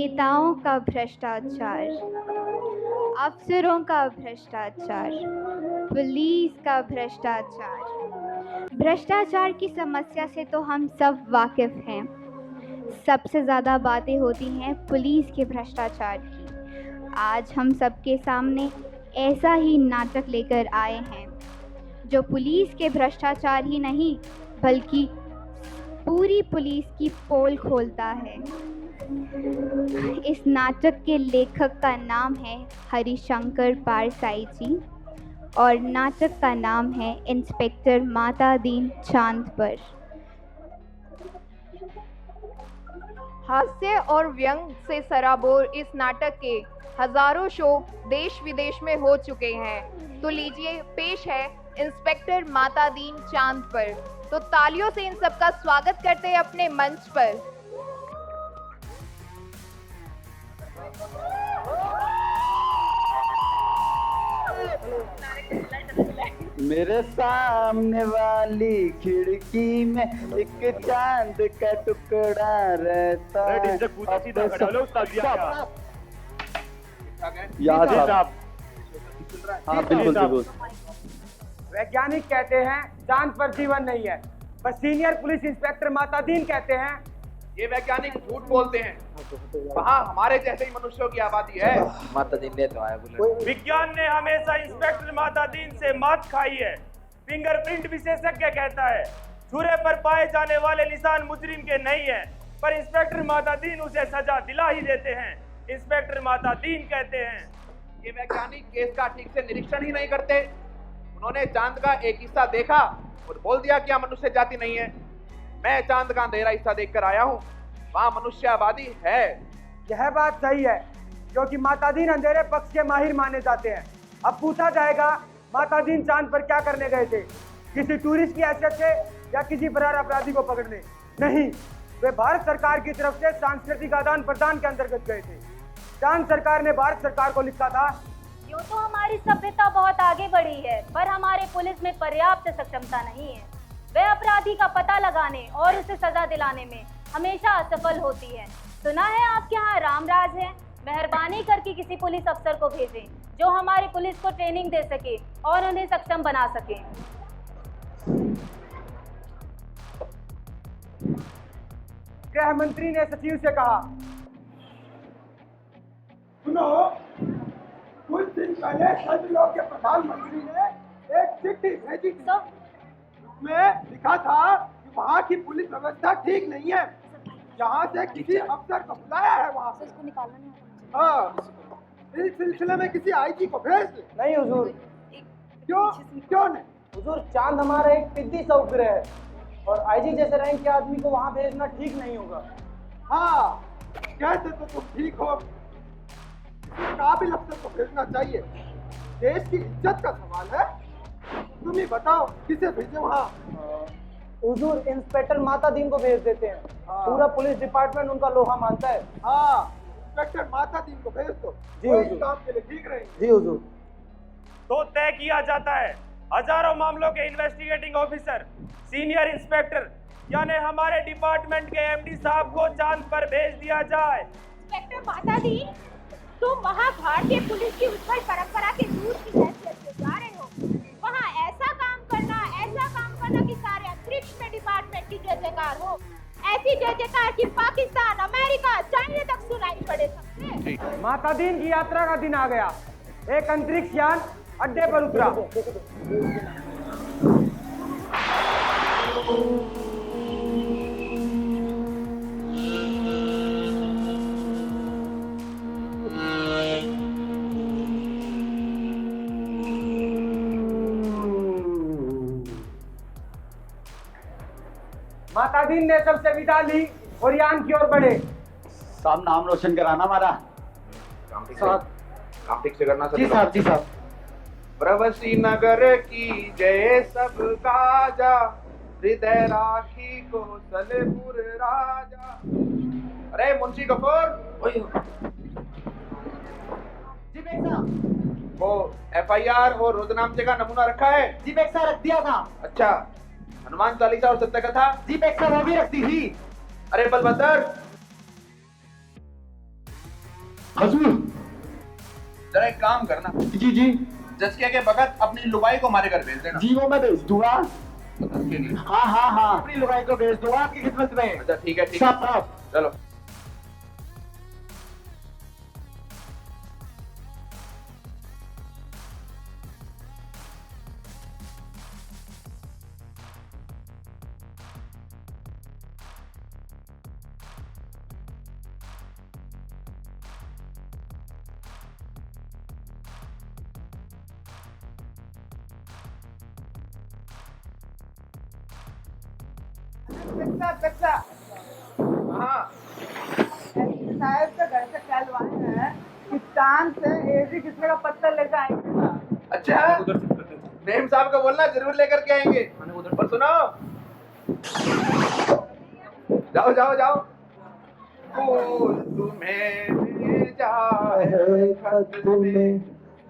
नेताओं का भ्रष्टाचार, अफसरों का भ्रष्टाचार, पुलिस का भ्रष्टाचार। भ्रष्टाचार की समस्या से तो हम सब वाकिफ़ हैं। सबसे ज़्यादा बातें होती हैं पुलिस के भ्रष्टाचार की। आज हम सबके सामने ऐसा ही नाटक लेकर आए हैं जो पुलिस के भ्रष्टाचार ही नहीं बल्कि पूरी पुलिस की पोल खोलता है। इस नाटक के लेखक का नाम है हरिशंकर पारसाई जी और नाटक का नाम है इंस्पेक्टर माता दीन चांद पर। हास्य और व्यंग से सराबोर इस नाटक के हजारों शो देश विदेश में हो चुके हैं। तो लीजिए पेश है इंस्पेक्टर माता दीन चांद पर। तो तालियों से इन सबका स्वागत करते हैं अपने मंच पर। मेरे सामने वाली खिड़की में एक चांद का टुकड़ा रहता है। याद साहब, हाँ बिल्कुल बिल्कुल। वैज्ञानिक कहते हैं चांद पर जीवन नहीं है, पर सीनियर पुलिस इंस्पेक्टर माता दीन कहते हैं ये वैज्ञानिक झूठ बोलते हैं। वहाँ हमारे जैसे ही मनुष्यों की आबादी है। माता दीन ले तो आया बोले। विज्ञान ने हमेशा इंस्पेक्टर माता दीन से मात खाई है। फिंगरप्रिंट विशेषज्ञ कहता है छुरे पर पाए जाने वाले निशान मुजरिम के नहीं है, पर इंस्पेक्टर माता दीन उसे सजा दिला ही देते हैं। इंस्पेक्टर माता दीन कहते हैं ये वैज्ञानिक केस का ठीक से निरीक्षण ही नहीं करते। उन्होंने चांद का एक हिस्सा देखा और बोल दिया कि यहाँ मनुष्य जाति नहीं है। मैं चांद का अंधेरा हिस्सा देखकर आया हूँ, वहाँ मनुष्य आबादी है। यह बात सही है, क्योंकि माता दीन अंधेरे पक्ष के माहिर माने जाते हैं। अब पूछा जाएगा माता दीन चांद पर क्या करने गए थे? किसी टूरिस्ट की हैसियत से या किसी फरार अपराधी को पकड़ने? नहीं, वे भारत सरकार की तरफ से सांस्कृतिक आदान प्रदान के अंतर्गत गए थे। चांद सरकार ने भारत सरकार को लिखा था, यूँ तो हमारी सभ्यता बहुत आगे बढ़ी है, पर हमारे पुलिस में पर्याप्त सक्षमता नहीं है। वे अपराधी का पता लगाने और उसे सजा दिलाने में हमेशा असफल होती है। सुना है आपके यहाँ रामराज है? मेहरबानी करके किसी पुलिस अफसर को भेजें जो हमारी पुलिस को ट्रेनिंग दे सके और उन्हें सक्षम बना सके। गृह मंत्री ने सचिव से कहा, सुनो, कुछ दिन पहले सदलोक के प्रधानमंत्री ने एक चिट्ठी भेजी थी। उसमें लिखा था कि वहाँ की पुलिस व्यवस्था ठीक नहीं है, यहाँ से किसी अफसर को बुलाया है वहाँ से। हाँ, इस सिलसिले में किसी आईजी को भेज दे। नहीं हुजूर। क्यों नहीं? हुजूर, चांद हमारा एक पिद्दी सा उपग्रह है और आईजी जैसे रैंक के आदमी को वहाँ भेजना ठीक नहीं होगा। हाँ, कहते तो तुम ठीक हो, काबिल अफसर को भेजना चाहिए। देश की इज्जत का सवाल है। तुम ही बताओ किसे भेजे वहाँ? हुजूर, इंस्पेक्टर माता दीन को भेज देते हैं। पूरा पुलिस डिपार्टमेंट उनका लोहा मानता है। हाँ, इंस्पेक्टर माता दीन को भेज दो। जी वो हुजूर। इस काम के लिए ठीक रहेंगे। जी हुजूर। तो तय किया जाता है हजारों मामलों के इन्वेस्टिगेटिंग ऑफिसर सीनियर इंस्पेक्टर यानी हमारे डिपार्टमेंट के एमडी साहब को चांद पर भेज दिया जाए। इंस्पेक्टर माता दीन, तुम वहाँ भारतीय पुलिस की उत्कल परंपरा के दूत की हैसियत से जा रहे हो। वहाँ ऐसा काम करना कि सारे अंतरिक्ष में डिपार्टमेंट की जय जयकार हो। ऐसी जय जयकार की पाकिस्तान, अमेरिका, चाइना तक सुनाई पड़े सबसे। माता दीन की यात्रा का दिन आ गया। एक अंतरिक्ष यान अड्डे पर उतरा। माता दीन ने सबसे विदा ली और यान की ओर बढ़े। साहब, नाम रोशन कराना हमारा। काम ठीक से करना। जी साहब, जी साहब। प्रवसी नगर की जय सब काजा, हृदय राखी को सलेपुर राजा। अरे मुंशी गफूर, जी बेग साहब। वो एफआईआर और रोजनामचे का नमूना रखा है? जी बेग साहब, रख दिया था। अच्छा, हनुमान चालीसा और सत्य कथा? जी बेग साहब, वो भी रखती थी। अरे बलभद्र, हजूर। जरा एक काम करना, जी जी जस्किया के बगत अपनी लुगाई को हमारे घर भेज देना। जी, वो मैं भेज दूंगा। उसके लिए। हाँ हाँ हाँ, अपनी लुगाई को भेज दूंगा आपकी खिदमत में। अच्छा ठीक है, ठीक है, साहब साहब। चलो। कच्चा हाँ साहब का घर से कहलवाए हैं कि चांद से एजी किस्म का पत्थर लेकर आएंगे। अच्छा, मेम साहब को बोलना जरूर लेकर के आएंगे। और सुनो, जाओ जाओ जाओ। फूल तुम्हें जाए खत में,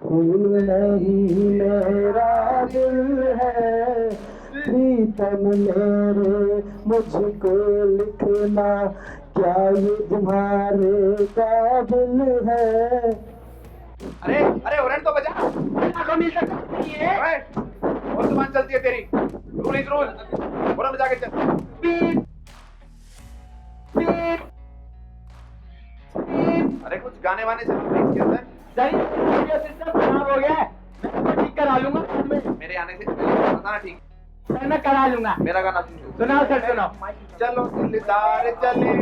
फूल नहीं मेरा दिल है, प्रीतम मेरे मुझको लिखना, क्या ये तुम्हारे काबिल है। अरे अरे हॉर्न तो बजा। ओए, और जुबान चलती है तेरी। Rule is rule. हॉर्न बजा के चल। अरे कुछ गाने वाने चल रहे इसके अंदर। सही, मेरा सिस्टम खराब हो गया है, मैं ठीक करा लूंगा बाद में। मेरे आने से बताना ठीक। सर मैं करा लूंगा। मेरा गाना सुन। सुनाओ सर, सुनाओ। चलो दिलदार चले,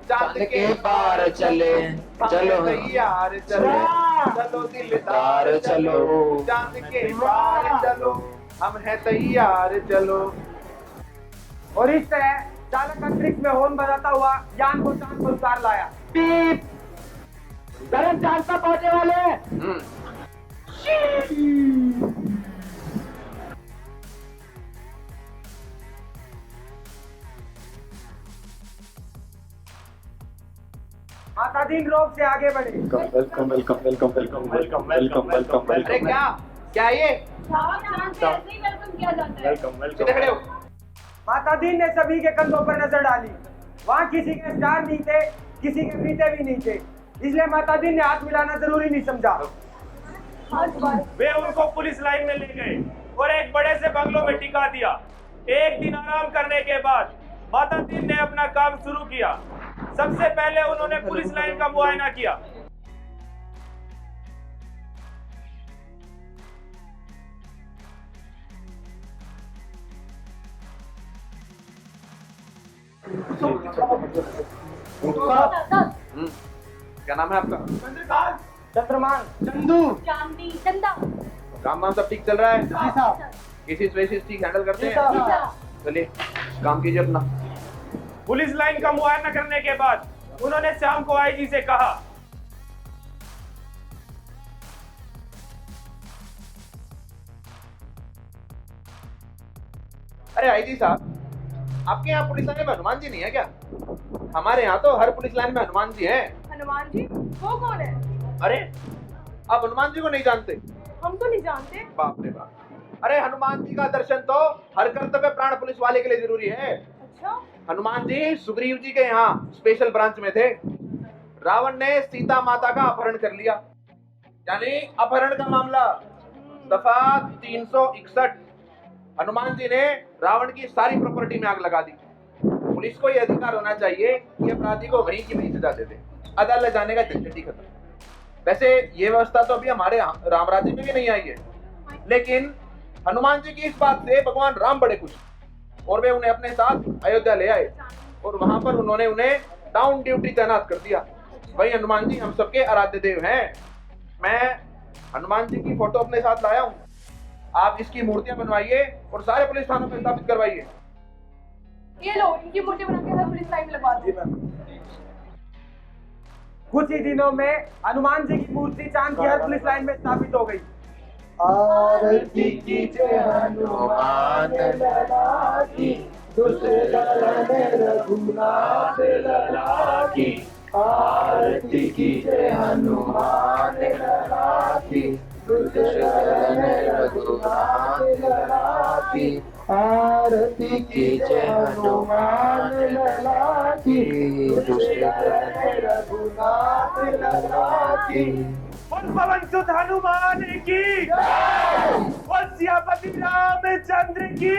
चांद के पार चले, चलो तैयार चले, चलो दिलदार चलो, चांद के पार चलो, हम हैं तैयार चलो। और इस तरह चालक अंतरिक्ष में हॉर्न बजाता हुआ यान को चांद पर उतार लाया। पीप, गरम चांद पर पहुंचने वाले हैं। मातादीन रोग से आगे बढ़े। Welcome welcome welcome welcome welcome welcome welcome अरे क्या क्या ये? वेलकम किया जाता है। किधर खड़े हो? मातादीन ने सभी के कंधों पर नजर डाली। वहाँ किसी के स्टार नहीं थे, किसी के फीते भी नहीं थे, इसलिए मातादीन ने हाथ मिलाना जरूरी नहीं समझा। वे उनको पुलिस लाइन में ले गए और एक बड़े से बंगलों में टिका दिया। एक दिन आराम करने के बाद मातादीन ने अपना काम शुरू किया। सबसे पहले उन्होंने पुलिस लाइन का मुआयना किया। क्या नाम है आपका? चंद्रमान, चंदू। चांदी, चंदा। काम वाम सब ठीक चल रहा है? जी साहब। केसेस वेसेस ठीक हैंडल करते जी हैं? साहब। चलिए काम कीजिए अपना। पुलिस लाइन का मुआयना करने के बाद उन्होंने शाम को आईजी से कहा, अरे आईजी साहब, आपके यहाँ पुलिस लाइन में हनुमान जी नहीं है क्या? हमारे यहाँ तो हर पुलिस लाइन में हनुमान जी हैं। हनुमान जी वो कौन है? अरे आप हनुमान जी को नहीं जानते? हम तो नहीं जानते। बाप रे बाप। अरे हनुमान जी का दर्शन तो हर कर्तव्य प्राण पुलिस वाले के लिए जरूरी है। अच्छा, हनुमान जी सुग्रीव जी के यहाँ स्पेशल ब्रांच में थे। रावण ने सीता माता का अपहरण कर लिया, यानी अपहरण का मामला दफा 361। हनुमान जी ने रावण की सारी प्रॉपर्टी में आग लगा दी। पुलिस को यह अधिकार होना चाहिए कि अपराधी को वहीं की वहीं सजा दे दे, अदालत जाने का झंझट ही खत्म। वैसे ये व्यवस्था तो अभी हमारे राम राज्य में भी नहीं आई है, लेकिन हनुमान जी की इस बात से भगवान राम बड़े खुश और वे उन्हें अपने साथ अयोध्या ले आए और वहां पर उन्होंने उन्हें टाउन ड्यूटी तैनात कर दिया। वही हनुमान जी हम सबके आराध्य देव हैं। मैं हनुमान जी की फोटो अपने साथ लाया हूँ, आप इसकी मूर्तियां बनवाइए और सारे पुलिस थानों में स्थापित करवाइए। ये लो, इनकी मूर्ति बना के हर पुलिस लाइन में लगवा दो। कुछ ही दिनों में हनुमान जी की मूर्ति चांद की हर पुलिस लाइन में स्थापित हो गई। आरती कीजिए हनुमान लला की, रघुनाथ लला की। आरती कीजिए हनुमान लला की, रघुनाथ लला की। की, आरती कीजिए हनुमान लला की, दुष्ट हरे रघुनाथ लला की। बोल पवन सुत हनुमान की, बोल सियापति रामचंद्र की।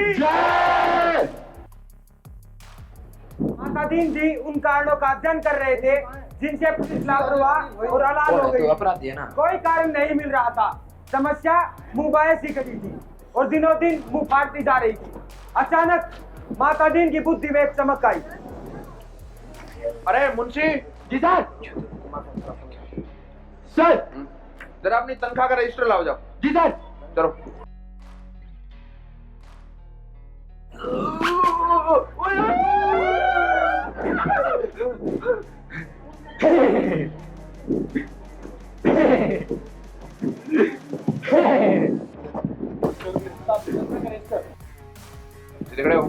माता दीन जी उन कारणों का अध्ययन कर रहे थे जिनसे पुलिस लापरवाह और अलाल हो गई। अपराधी है ना। कोई कारण नहीं मिल रहा था। समस्या मुंह बाएं सी करी थी और दिनों दिन मुंह फाड़ती जा रही थी। अचानक माता दीन की बुद्धि में एक चमक आई। अरे मुंशी जी सर। सर जरा अपनी तनख्वाह का रजिस्टर लाओ जाओ। जी सर। चलो। सीधे खड़े हो।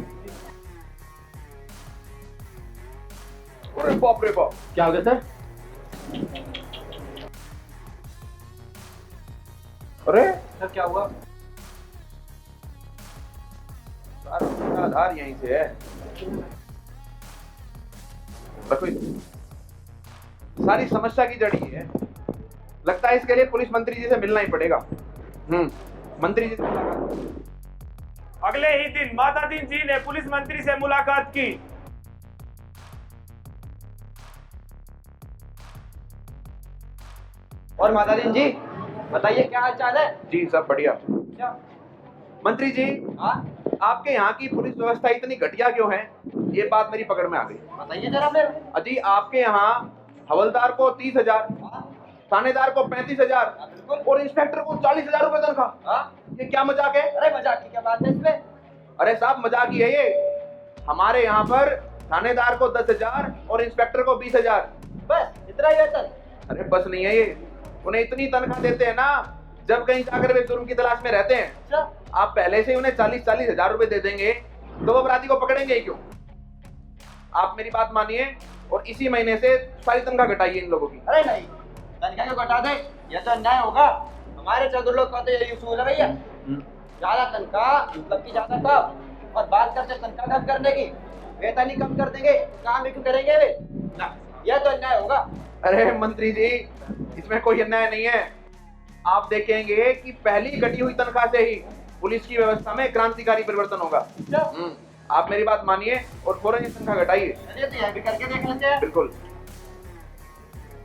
अरे बाप रे बाप, क्या हो गया सर? अरे सर क्या हुआ? सारा आधार यहीं से है। रखो इसे। सारी समस्या की जड़ ये है। लगता है इसके लिए पुलिस मंत्री जी से मिलना ही पड़ेगा। मंत्री जी से मुलाकात। अगले ही दिन माता दीन जी ने पुलिस मंत्री से मुलाकात की। और माता दीन जी बताइए क्या हाल चाल है? जी सब बढ़िया। क्या? मंत्री जी, हाँ आपके यहाँ की पुलिस व्यवस्था इतनी घटिया क्यों है, ये बात मेरी पकड़ में आ गई। बताइए जरा मेरे। अजी आपके यहाँ हवलदार को 30,000, थानेदार को 35,000 और इंस्पेक्टर को 40,000 रुपए तनख्वाह। हाँ ये क्या मजाक है? अरे मजाक की क्या बात है इसमें? अरे साहब मजाक ही है ये। हमारे यहाँ पर थानेदार को 10,000 और इंस्पेक्टर को 20,000। बस इतना ही वेतन? अरे बस नहीं है ये, उन्हें इतनी तनख्वाह देते हैं ना जब कहीं जाकर वे जुर्म की तलाश में रहते हैं। अच्छा। आप पहले से ही उन्हें 40,000 रुपए दे देंगे तो वो अपराधी को पकड़ेंगे ही क्यों? आप मेरी बात मानिए और इसी महीने से सारी तनख्वाह घटाइए इन लोगों की। अरे नहीं, तनख्वाह क्यों घटा दे? ये तो अन्याय होगा। हमारे चतुर लोग का तो यही उसूल है भैया। ज्यादा तनख्वाह मतलब की ज्यादा काम, और बात करते तनख्वाह कम करने की, वेतन ही कम कर देंगे, काम ही क्यों करेंगे वे? ना, यह तो अन्याय होगा। अरे मंत्री जी, इसमें कोई अन्याय नहीं है। आप देखेंगे कि पहली घटी हुई तनख्वाह से ही पुलिस की व्यवस्था में क्रांतिकारी परिवर्तन होगा। आप मेरी बात मानिए और फौरन ये तनख्वाह घटाइए। चलिए तो यह भी करके देख लेते हैं। बिल्कुल।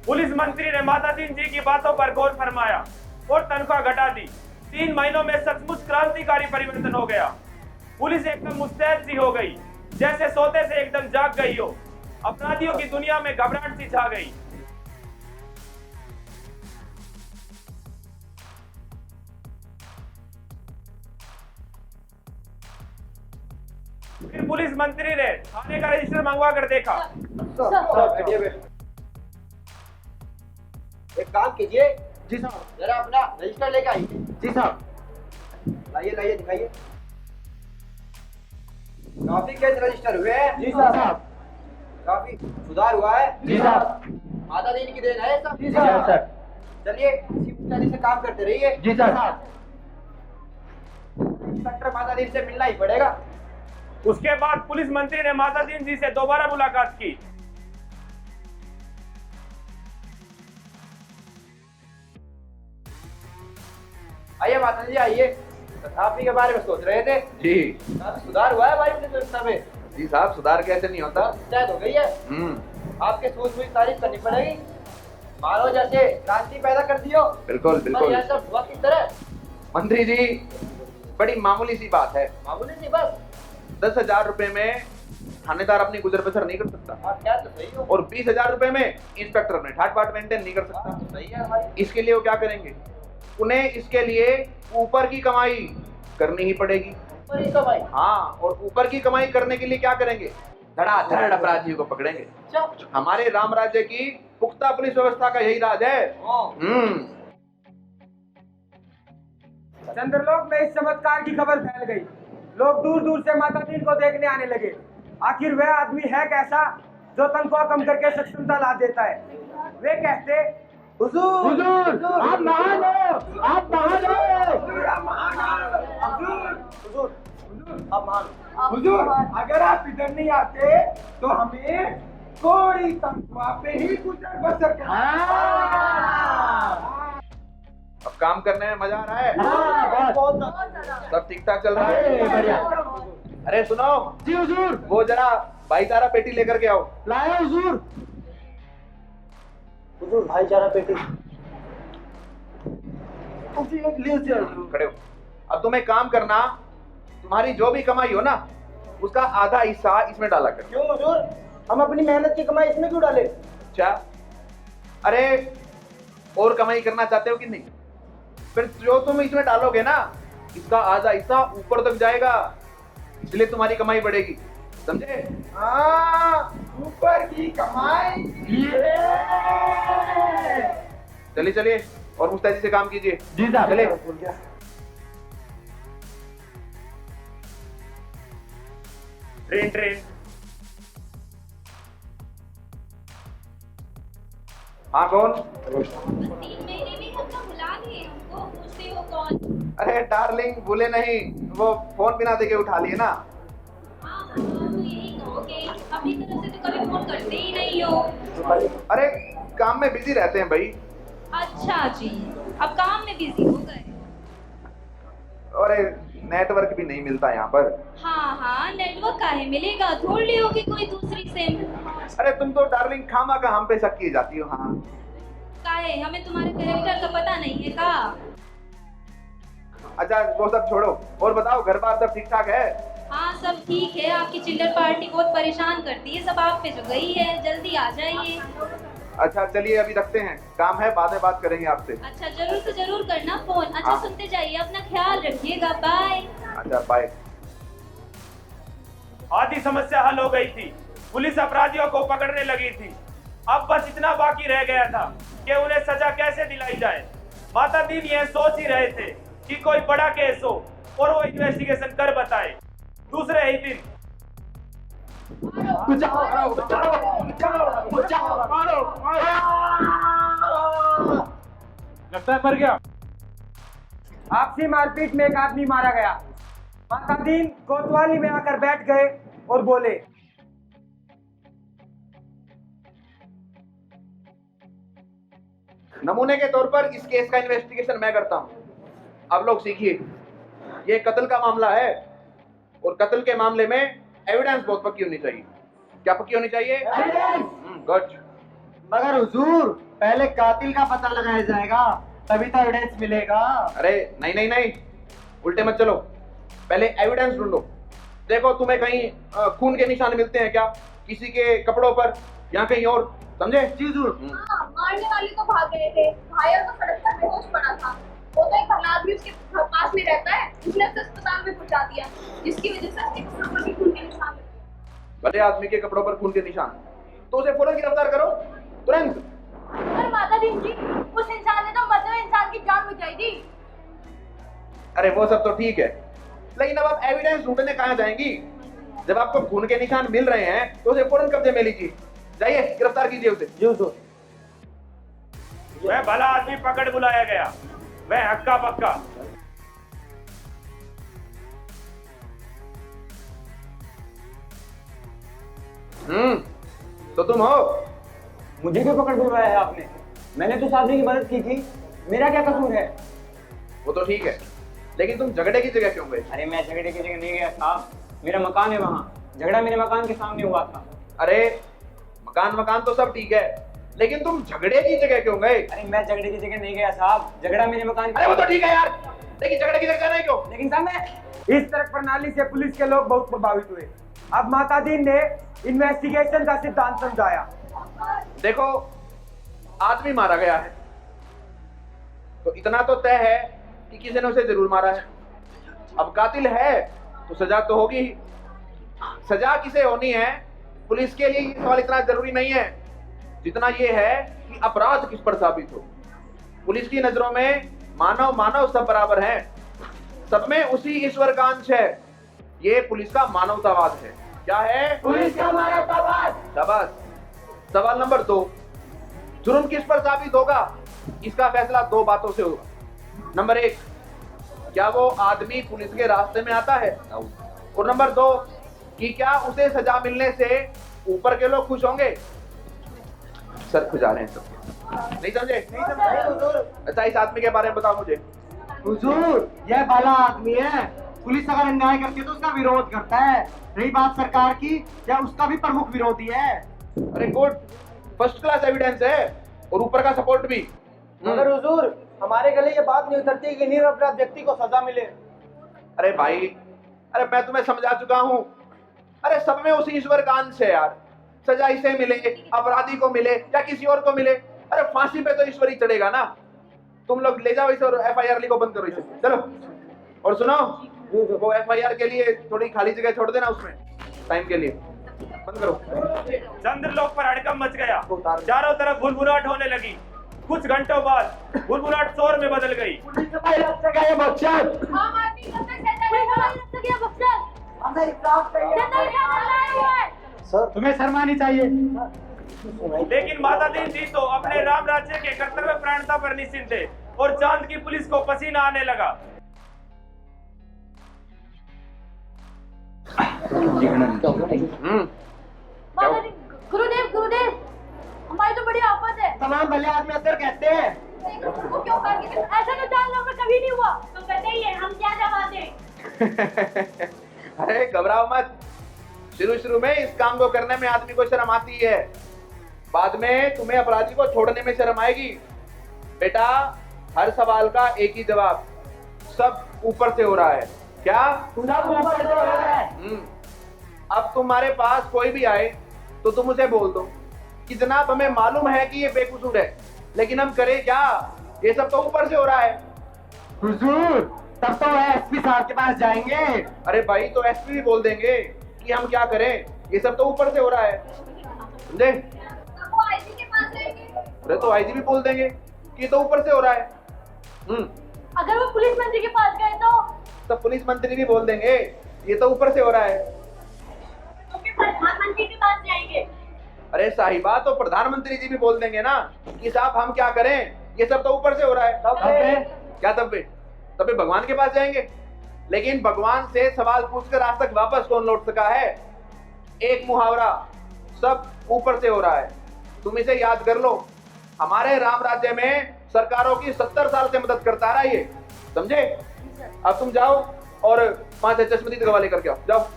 पुलिस मंत्री ने माता दीन जी की बातों पर गौर फरमाया और तनख्वाह घटा दी। 3 महीनों में सचमुच क्रांतिकारी परिवर्तन हो गया। पुलिस एकदम मुस्तैद सी हो गई, जैसे सोते से एकदम जाग गई हो। अपराधियों की दुनिया में घबराहट सी छा गई। फिर पुलिस मंत्री ने थाने का रजिस्टर मंगवा कर देखा। एक काम कीजिए। जी साहब। जरा अपना रजिस्टर लेकर आइए। जी साहब। लाइए लाइए दिखाइए। काफी केस रजिस्टर हुए हैं। जी साहब। काफी सुधार हुआ है। जी साहब। माता दीन की देन है सब। जी सर। चलिए इसी पुख्तानी से काम करते रहिए। जी साहब। इंस्पेक्टर माता दीन से मिलना ही पड़ेगा। उसके बाद पुलिस मंत्री ने माता दीन जी से दोबारा मुलाकात की। आइए माता जी आइए। आप ही के बारे में सोच रहे थे। जी। काफी सुधार हुआ है हमारी पुलिस व्यवस्था में। जी साहब, सुधार कैसे नहीं होता? पंचायत हो गई है। आपके सूझबूझ की तारीफ करनी पड़ेगी। मानो जैसे क्रांति पैदा कर दियो। बिल्कुल बिल्कुल। यह सब हुआ किस तरह? मंत्री जी, बड़ी मामूली सी बात है। मामूली सी बस। 10,000 रुपए में थानेदार अपनी गुजर बसर नहीं कर सकता। आप क्या तो सही हो। और 20,000 रुपए में इंस्पेक्टर अपने ठाट बाट मेंटेन नहीं कर सकता। तो सही है हमारी। इसके लिए वो क्या करेंगे? उन्हें इसके लिए ऊपर की कमाई करनी ही पड़ेगी। ऊपर ही कमाई? हाँ, और ऊपर की कमाई करने के लिए क्या करेंगे? धड़ाधड़ अपराधियों को पकड़ेंगे। हमारे राम राज्य की पुख्ता पुलिस व्यवस्था का यही राज है। चंद्रलोक में इस चमत्कार की खबर फैल गई। लोग दूर दूर से माता दीन को देखने आने लगे। आखिर वह आदमी है कैसा जो तनख्वाह कम करके सक्षमता ला देता है? वे कहते हुजूर हुजूर आप महान हो, आप महान हो। हुजूर आप महान हो। हुजूर आप महान हो। हुजूर अगर आप इधर नहीं आते तो हमें थोड़ी तनख्वाह पे ही गुजर बसर करना। अब काम करने में मजा आ रहा है? हाँ, बहुत सब ठीक ठाक चल रहा बढ़िया। है? अरे सुनो, जी हुजूर, वो जरा भाईचारा पेटी लेकर के आओ। लाया हुजूर। हुजूर भाईचारा पेटी। खड़े हो। अब तुम एक काम करना, तुम्हारी जो भी कमाई हो ना, उसका आधा हिस्सा इसमें डाला कर। क्यों हुजूर, हम अपनी मेहनत की कमाई इसमें क्यों डाले? अच्छा, अरे और कमाई करना चाहते हो कि नहीं? फिर जो तुम इसमें डालोगे ना, इसका आधा हिस्सा ऊपर तक जाएगा, इसलिए तुम्हारी कमाई बढ़ेगी, समझे? हाँ, ऊपर की कमाई। चलिए चलिए और मुस्तैदी से काम कीजिए। जी साहब। चले। Train train. हाँ कौन? 3 महीने में हमको बुला लिए, हमको पूछते हो कौन? अरे डार्लिंग भूले नहीं, वो फोन बिना देके उठा लिए ना। हाँ तो यही कहो कि अपनी तरफ से तो कभी फोन करते ही नहीं हो। अरे काम में बिजी रहते हैं भाई। अच्छा जी, अब काम में बिजी हो गए। अरे नेटवर्क भी नहीं मिलता यहाँ पर। हाँ हाँ, नेटवर्क काहे मिलेगा, ढूंढ लियो कि कोई दूसरी सिम। अरे तुम तो डार्लिंग खामा का हम पे शक किए जाती हो। हाँ काहे, हमें तुम्हारे कैरेक्टर का पता नहीं है का? अच्छा वो सब छोड़ो, और बताओ घर बार सब ठीक ठाक है? हाँ सब ठीक है, आपकी चिल्लर पार्टी बहुत परेशान करती है, सब आप पे जो गई है, जल्दी आ जाइए। अच्छा चलिए अभी रखते हैं, काम है, बाद में बात करेंगे आपसे। अच्छा जरूर से जरूर करना फोन। अच्छा हाँ। सुनते जाइए, अपना ख्याल रखिएगा, बाय। अच्छा बाय। आधी समस्या हल हो गई थी, पुलिस अपराधियों को पकड़ने लगी थी। अब बस इतना बाकी रह गया था कि उन्हें सजा कैसे दिलाई जाए। माता दीन यह सोच ही रहे थे कि कोई बड़ा केस हो और वो इन्वेस्टिगेशन कर बताए। दूसरे ही दिन लगता है मर गया। आपसी मारपीट में एक आदमी मारा गया। माता दीन कोतवाली में आकर बैठ गए और बोले, नमूने के तौर पर इस केस का इन्वेस्टिगेशन मैं करता हूँ। आप लोग सीखिए, ये कत्ल का मामला है और कत्ल के मामले में एविडेंस बहुत पक्की होनी चाहिए। क्या पक्की होनी चाहिए? गुड। मगर हुजूर, पहले कातिल का पता लगाया जाएगा, तभी तो एविडेंस मिलेगा। अरे नहीं नहीं नहीं, उल्टे मत चलो, पहले एविडेंस ढूंढो। देखो तुम्हें कहीं खून के निशान मिलते हैं क्या, किसी के कपड़ों पर या कहीं और, समझे? जी जरूर। हाँ, मारने वाले तो भाग गए थे, घायल तो सड़क पर बेहोश पड़ा था। वो तो एक भला आदमी उसके घर पास में रहता है, उसने उसे अस्पताल में पहुंचा दिया, जिसकी वजह से उसके कपड़ों पर भी खून के निशान लगे। भले आदमी के कपड़ों पर खून के निशान, तो उसे फौरन गिरफ्तार करो, तुरंत। पर माता दीन जी, उस इंसान ने तो मरते हुए इंसान की जान बचाई थी। अरे वो सब तो ठीक है, लेकिन अब आप एविडेंस ढूंढने कहाँ जाएंगी? जब आपको खून के निशान मिल रहे हैं तो उसे फौरन कब्जे में लीजिए, जाइए गिरफ्तार कीजिए उसे। जी हुजूर। वह भला आदमी पकड़ बुलाया गया, वह हक्का पक्का। तो तुम हो? मुझे क्यों पकड़ बुलवाया है आपने? मैंने तो साधने की मदद की थी, मेरा क्या कसूर है? वो तो ठीक है, लेकिन तुम झगड़े की जगह क्यों गए? अरे मैं झगड़े की जगह नहीं गया साहब, मेरा मकान है वहाँ, झगड़ा मेरे मकान के सामने हुआ था। अरे मकान तो सब ठीक है, लेकिन तुम झगड़े की जगह क्यों गए? अरे मैं झगड़े की जगह नहीं गया साहब, झगड़ा मेरे मकान अरे वो तो ठीक है यार, लेकिन झगड़े की जगह जाना है क्यों? लेकिन साहब मैं इस तरह प्रणाली से पुलिस के लोग बहुत प्रभावित हुए। अब माता दीन ने इन्वेस्टिगेशन का सिद्धांत समझाया। देखो आदमी मारा गया है तो इतना तो तय है कि किसी ने उसे जरूर मारा है। अब कातिल है तो सजा तो होगी ही। सजा किसे होनी है, पुलिस के लिए ये सवाल इतना जरूरी नहीं है जितना ये है कि अपराध किस पर साबित हो। पुलिस की नजरों में मानव सब बराबर हैं, सब में उसी ईश्वर का अंश है। ये पुलिस का मानवतावाद है। क्या है? पुलिस का मानवतावाद। शाबाश। सवाल नंबर 2, जुर्म किस पर साबित होगा, इसका फैसला दो बातों से होगा। नंबर 1, क्या वो आदमी पुलिस के रास्ते में आता है, और नंबर 2 कि क्या उसे सजा मिलने से ऊपर के लोग खुश होंगे। सर खुजा रहे हैं सब, नहीं समझे? अच्छा, इस आदमी के बारे में बताओ मुझे। हुजूर, यह भला आदमी है। पुलिस अगर अन्याय करती है तो उसका विरोध करता है। रही बात सरकार की, यह उसका भी प्रमुख विरोधी है। अरे गुड, फर्स्ट क्लास एविडेंस है, और ऊपर का सपोर्ट भी। मगर हुजूर, हमारे गले ये बात नहीं उतरती कि निरपराध व्यक्ति को सजा मिले। अरे भाई, अरे मैं तुम्हें समझा चुका हूँ। अरे सब में उसी ईश्वर का अंश है यार। सजा इसे मिले, अपराधी को मिले या किसी और को मिले, अरे फांसी पे तो ईश्वर ही चढ़ेगा ना। तुम लोग ले जाओ इसे और FIR लिखो, बंद करो इसे, चलो। और सुनो, वो FIR के लिए थोड़ी खाली जगह छोड़ देना उसमें, टाइम के लिए बंद करो। चंद्रलोक पर हड़कंप मच गया, चारों तरफ भुनभुनाहट होने लगी। कुछ घंटों बाद भुनभुनाहट शोर में बदल गई। तुम्हें शर्म आनी चाहिए। लेकिन माता दीन जी तो अपने राम राज्य के कर्तव्य प्राणता पर निश्चिंत थे, और चांद की पुलिस को पसीना आने लगा। गुरुदेव गुरुदेव, हमारी तो बड़ी आफत है। तमाम भले आदमी अंदर कहते हैं। वो क्यों कर, ऐसा तो 4 लोग में कभी नहीं हुआ। तो कहते ही है, हम क्या जवाब दें? अरे घबराओ मत, शुरू में इस काम को करने में आदमी को शर्म आती है, बाद में तुम्हें अपराधी को छोड़ने में शर्म आएगी। बेटा, हर सवाल का एक ही जवाब, सब ऊपर से हो रहा है। क्या? ऊपर से हो रहा है। अब तुम्हारे पास कोई भी आए तो तुम उसे बोल दो कि जनाब हमें मालूम है कि ये बेकसूर है, लेकिन हम करें क्या, ये सब तो ऊपर से हो रहा है। हुजूर, तब तो SP साहब के पास जाएंगे। अरे भाई, तो SP भी बोल देंगे कि हम क्या करें, ये सब तो ऊपर से हो रहा है, समझे? वो IG के पास जाएंगे। अरे तो IG भी बोल देंगे कि ये तो ऊपर से हो रहा है। अगर वो पुलिस मंत्री के पास गए तो पुलिस मंत्री भी बोल देंगे ये तो ऊपर से हो रहा है। प्रधानमंत्री के पास जाएंगे। अरे साहिबा, तो प्रधानमंत्री जी भी बोल देंगे ना कि साहब हम क्या करें, ये सब तो ऊपर से हो रहा है। तब पे भगवान के पास जाएंगे। लेकिन भगवान से सवाल पूछकर आज तक वापस कौन लौट सका है? एक मुहावरा, सब ऊपर से हो रहा है। तुम इसे याद कर लो। हमारे राम राज्य में सरकारों की 70 साल से मदद करता रहा ये, समझे? अब तुम जाओ और 5 चश्मदीद गवाह लेकर के आओ, जाओ।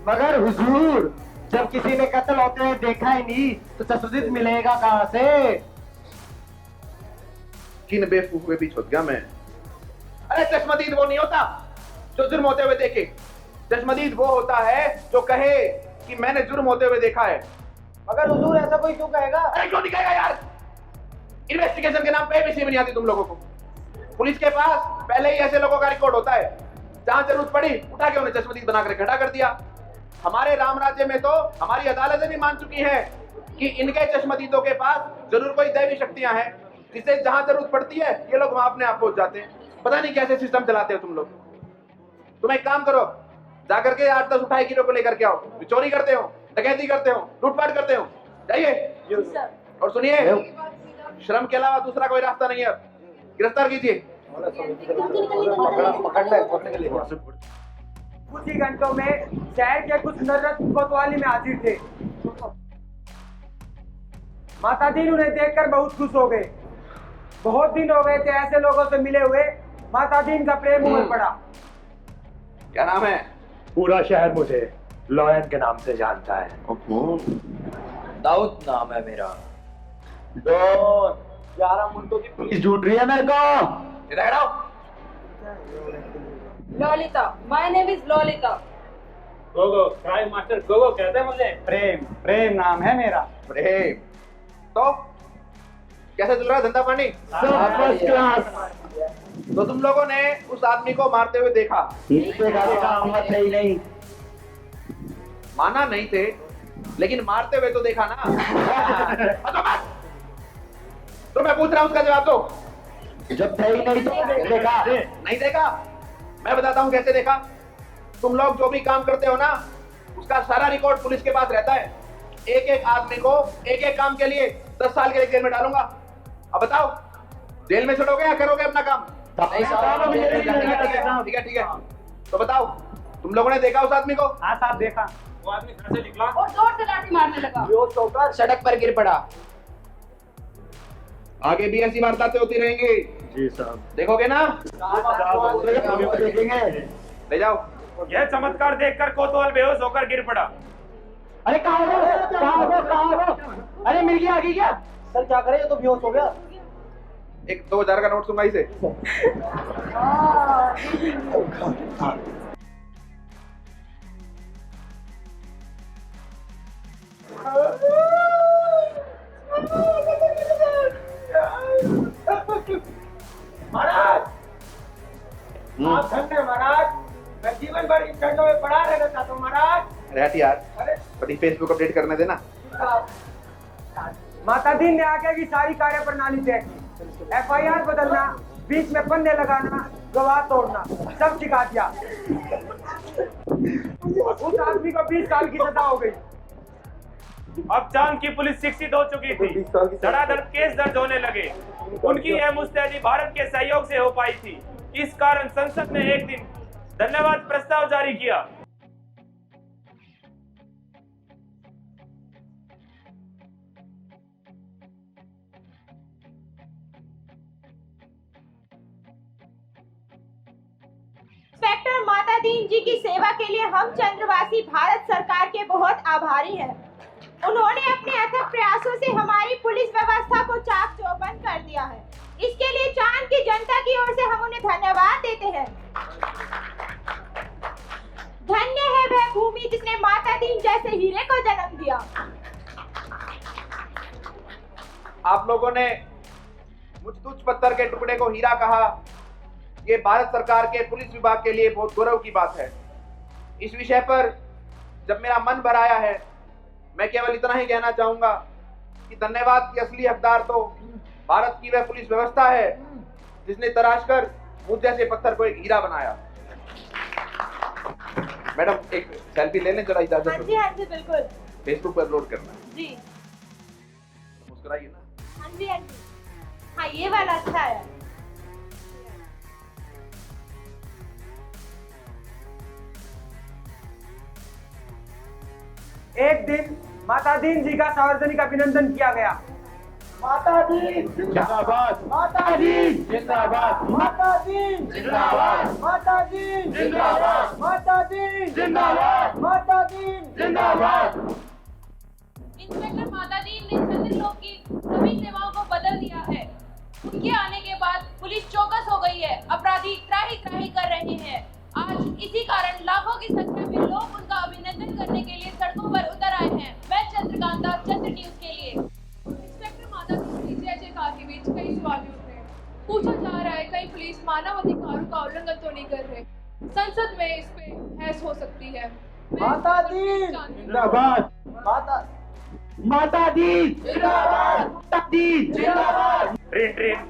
मगर हुजूर, जब किसी ने कत्ल होते हुए देखा ही नहीं तो चश्मदीद मिलेगा कहाँ से? किन बेवकूफ हुए भी छुट गया मैं। अरे चश्मदीद वो नहीं होता जो जुर्म होते हुए देखे, चश्मदीद वो होता है जो कहे कि मैंने जुर्म होते हुए देखा है। मगर हुजूर, ऐसा कोई क्यों कहेगा? अरे क्यों नहीं कहेगा यार? इन्वेस्टिगेशन के नाम पे ABC भी नहीं आती तुम लोगों को। पुलिस के पास पहले ही ऐसे लोगों का रिकॉर्ड होता है, जहां जरूरत पड़ी उठा के उन्हें चश्मदीद बनाकर खड़ा कर दिया। हमारे राम राज्य में तो हमारी अदालतें भी मान चुकी हैं कि इनके चश्मदीदों के पास जरूर कोई दैवी शक्तियां हैं, जिससे जहां जरूरत पड़ती है ये लोग वहां अपने आप पहुंच जाते हैं। पता नहीं कैसे सिस्टम चलाते हो तुम लोग। तुम एक काम करो, जाकर के 8-10 उठाए किलो को लेकर के आओ। चोरी करते हो, डकैती करते हो, लूटपाट करते हो, जाइए। और सुनिए, श्रम के अलावा दूसरा कोई रास्ता नहीं है, गिरफ्तार कीजिए। कुछ ही घंटों में शहर के कुछ नर्रत कोतवाली में हाजिर थे। माता दीन उन्हें देखकर बहुत खुश हो गए। बहुत दिन हो गए थे ऐसे लोगों से मिले हुए। माता दीन का प्रेम उमड़ पड़ा। क्या नाम है? पूरा शहर मुझे लॉयन के नाम से जानता है। दाऊद नाम है मेरा। 11 मुल्कों की पुलिस ढूंढ रही है मेरे को। इधर आओ। Lalita, my name is Lalita. Gogo, crime master Gogo कहते हैं मुझे। प्रेम नाम है मेरा। प्रेम। तो कैसे चल रहा है धंधा पानी? First class. तो तुम लोगों ने उस आदमी को मारते हुए देखा? नहीं, माना नहीं थे, लेकिन मारते हुए तो देखा ना। तो मैं पूछ रहा हूं, उसका जवाब दो। जब थे ही नहीं तो देखा। नहीं देखा? मैं बताता हूं कैसे देखा। तुम लोग जो भी काम करते हो ना, उसका सारा रिकॉर्ड पुलिस के पास रहता है। एक एक आदमी को एक एक काम के लिए 10 साल के लिए जेल में डालूंगा। अब बताओ, जेल में छोड़ोगे या करोगे अपना काम? नहीं साहब, ठीक है। तो बताओ, तुम लोगों ने देखा उस आदमी को? हाँ साहब देखा। वो आदमी घर से निकला और जोर से लाठी मारने लगा। बेहोश होकर सड़क पर गिर पड़ा। आगे भी ऐसी वारदातें होती रहेंगी। जी साहब। देखोगे ना? देखेंगे। ले जाओ। यह चमत्कार देखकर कोतवाल बेहोश होकर गिर पड़ा। अरे कहाँ हो? अरे मिल गया आगे क्या? सर क्या करें, ये तो बेहोश हो गया। एक 2000 का नोट दूंगा इसे। महाराज, आप धन्य महाराज। मैं जीवन भर इन चरणों में पड़ा रहना चाहता हूँ महाराज। रहत यार, अरे बड़ी फेसबुक अपडेट करने देना। माता दीन ने आगे की सारी कार्य प्रणाली तय की। FIR बदलना, बीच में पन्ने लगाना, गवाह तोड़ना, सब सिखा दिया। उस आदमी को 20 साल की सजा हो गई। अब चांद की पुलिस शिक्षित हो चुकी थी। धड़ाधड़ केस दर्ज होने लगे। उनकी यह मुस्तैदी भारत के सहयोग से हो पाई थी। इस कारण संसद ने एक दिन धन्यवाद प्रस्ताव जारी किया। इंस्पेक्टर माता दीन जी की सेवा के लिए हम चंद्रवासी भारत सरकार के बहुत आभारी हैं। उन्होंने अपने अथक प्रयासों से हमारी पुलिस व्यवस्था को चाक चौबंद कर दिया है। इसके लिए चांद की जनता की ओर से हम उन्हें धन्यवाद देते हैं। धन्य है वह भूमि जिसने माता दीन जैसे हीरे को जन्म दिया। आप लोगों ने मुझ तुच्छ पत्थर के टुकड़े को हीरा कहा। ये भारत सरकार के पुलिस विभाग के लिए बहुत गौरव की बात है। इस विषय पर जब मेरा मन भर आया है, मैं केवल इतना ही कहना चाहूंगा कि धन्यवाद की असली हकदार तो भारत की वह पुलिस व्यवस्था है जिसने तराश कर मुझ जैसे पत्थर को एक हीरा बनाया। मैडम एक सेल्फी ले लें जरा, इजाजत हाँ जी बिल्कुल। फेसबुक पर अपलोड करना है। जी मुस्कुराइए ना। हाँ जी। हाँ ये वाला अच्छा है। एक दिन माता दीन जी का सार्वजनिक अभिनंदन किया गया। माता दीन जिंदाबाद। माता दीन जिंदाबाद। माता दीन जिंदाबाद। माता दीन जिंदाबाद। माता दीन जिंदाबाद। माता दीन जिंदाबाद। इंस्पेक्टर माता दीन ने चंद्र लोक की सभी सेवाओं को बदल दिया है। उनके आने के बाद पुलिस चौकस हो गई है। अपराधी त्राही त्राही कर रहे हैं। आज इसी कारण लाखों की संख्या में लोग उनका अभिनंदन करने के लिए सड़कों पर उतर आए हैं। मैं चंद्रकांता, चंद्र न्यूज के लिए। इंस्पेक्टर माता दीन की जय जयकार के बीच कई सवाल उठ रहे हैं। पूछा जा रहा है कहीं पुलिस मानव अधिकारों का उल्लंघन तो नहीं कर रहे। संसद में इस पे बहस हो सकती है। माता दीन जिंदाबाद। माता दीन जिंदाबाद। माता दीन जिंदाबाद। ट्रेन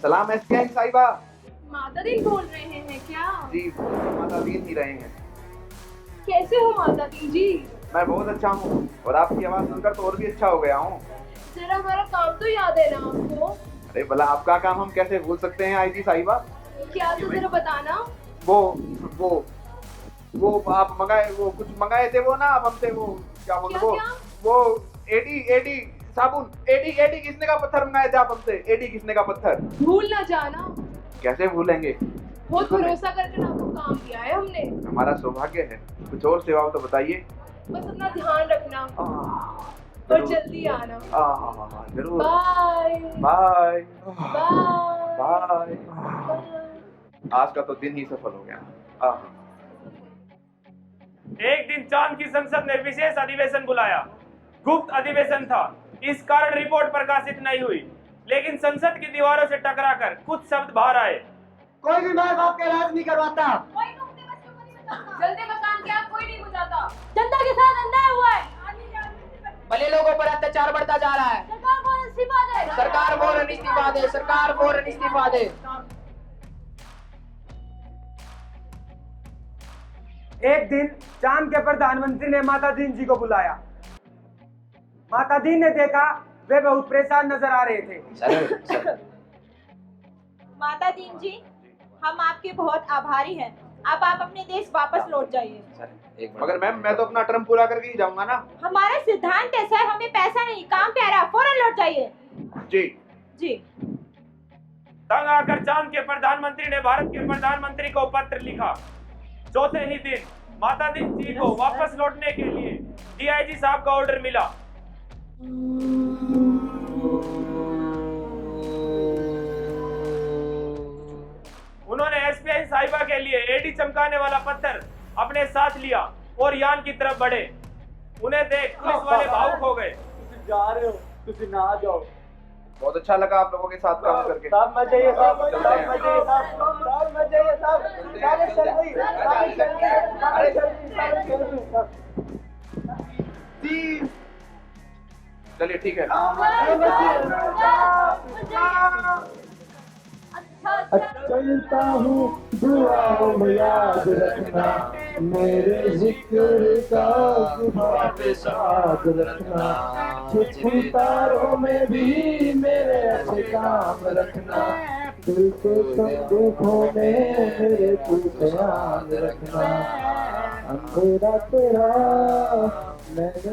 सलाम एसपीआई साहिबा। माता दीन बोल रहे हैं क्या? जी माता दीन ही रहे हैं। कैसे हो माता दीन जी? मैं बहुत अच्छा हूँ और आपकी आवाज सुनकर तो और भी अच्छा हो गया हूँ। जरा हमारा काम तो याद है ना आपको? अरे भला आपका काम हम कैसे भूल सकते हैं आईजी साहिबा। क्या तो जरा बताना। वो आप मंगाए, वो कुछ मंगाए थे वो ना आप हमसे, वो क्या बोलते वो एडी साबुन। एडी किसने का पत्थर मंगाए थे आप हमसे? एडी किसने का पत्थर? भूल ना जाना। कैसे भूलेंगे, बहुत भरोसा करके आपको काम किया है हमने। हमारा सौभाग्य है। कुछ और सेवा हो तो बताइए। बस अपना ध्यान रखना और जल्दी आना। जरूर। Bye bye bye. आज का तो दिन ही सफल हो गया। एक दिन चांद की संसद ने विशेष अधिवेशन बुलाया। गुप्त अधिवेशन था, इस कारण रिपोर्ट प्रकाशित नहीं हुई, लेकिन संसद की दीवारों से टकराकर कुछ शब्द बाहर आए। कोई भी माँ बाप का इलाज नहीं करवाता। जल्दी मकान क्या कोई नहीं बुझाता। जनता के साथ अन्याय हुआ है। भले लोगों पर अत्याचार बढ़ता जा रहा है। सरकार फौरन इस्तीफा दे। सरकार फौरन इस्तीफा दे। सरकार फौरन इस्तीफा दे। एक दिन चांद के प्रधानमंत्री ने माता दीन जी को बुलाया। माता दीन ने देखा वे बहुत परेशान नजर आ रहे थे। माता दीन जी, हम आपके बहुत आभारी हैं। अब आप अपने देश वापस लौट जाइए। मगर मैम, मैं तो अपना टर्म पूरा करके ही जाऊंगा ना। हमारा सिद्धांत है सर, हमें पैसा नहीं, काम प्यारा, फौरन लौट जाइए। जी जी। तंग आकर चांद के प्रधानमंत्री ने भारत के प्रधानमंत्री को पत्र लिखा। चौथे ही दिन माता दीन जी को वापस लौटने के लिए डीआईजी साहब का ऑर्डर मिला। उन्होंने एसपीआई साहिबा के लिए एडी चमकाने वाला पत्थर अपने साथ लिया और यान की तरफ बढ़े। उन्हें देख पुलिस वाले भावुक हो गए। जा रहे हो, तुम ना जाओ। बहुत अच्छा लगा आप लोगों के साथ काम करके। साहब मजे ये साहब, चलते हैं। साहब मजे ये साहब, साहब मजे ये साहब, सारे चल गई, सारे चल गई, सारे चल गई, सारे चल गई। चलिए ठीक है। चलता हूँ, दुआओं में याद रखना, मेरे जिक्र का गुफा साथ रखना, तारों में भी मेरे अच्छे काम रखना, दिल के दुखों में मेरे कुछ याद रखना, अंधेरा तेरा।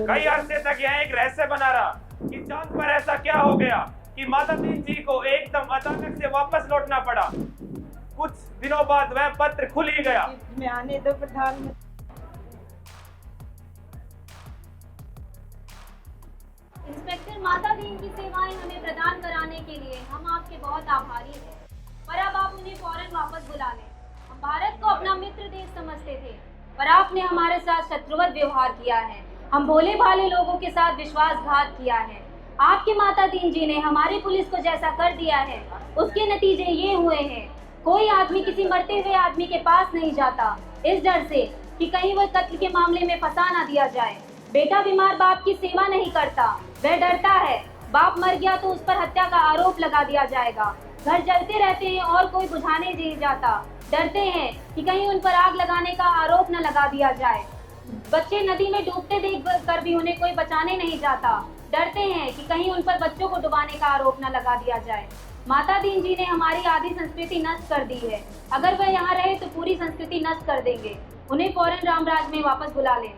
कई अरसे तक यह एक रहस्य बना रहा कि चांद पर ऐसा क्या हो गया कि माता दीन जी को एकदम अचानक से वापस लौटना पड़ा। कुछ दिनों बाद वह पत्र खुल ही गया। मैं आने दो प्रधानमंत्री। इंस्पेक्टर माता दीन की सेवाएं हमें प्रदान कराने के लिए हम आपके बहुत आभारी हैं। पर अब आप उन्हें फौरन वापस बुला लें। हम भारत को अपना मित्र देश समझते थे, पर आपने हमारे साथ शत्रुवत व्यवहार किया है। हम भोले भाले लोगों के साथ विश्वासघात किया है। आपकी माता दीन जी ने हमारी पुलिस को जैसा कर दिया है, उसके नतीजे ये हुए हैं। कोई आदमी किसी मरते हुए आदमी के पास नहीं जाता, इस डर से कि कहीं वह कत्ल के मामले में फंसा ना दिया जाए। बेटा बीमार बाप की सेवा नहीं करता, वह डरता है बाप मर गया तो उस पर हत्या का आरोप लगा दिया जाएगा। घर जलते रहते हैं और कोई बुझाने नहीं जाता, डरते हैं कि कहीं उन पर आग लगाने का आरोप न लगा दिया जाए। बच्चे नदी में डूबते देख कर भी उन्हें कोई बचाने नहीं जाता, डरते हैं कि कहीं उन पर बच्चों को डुबाने का आरोप न लगा दिया जाए। माता दीन जी ने हमारी आधी संस्कृति नष्ट कर दी है। अगर वह यहाँ रहे तो पूरी संस्कृति नष्ट कर देंगे। उन्हें फौरन रामराज में वापस बुला लें।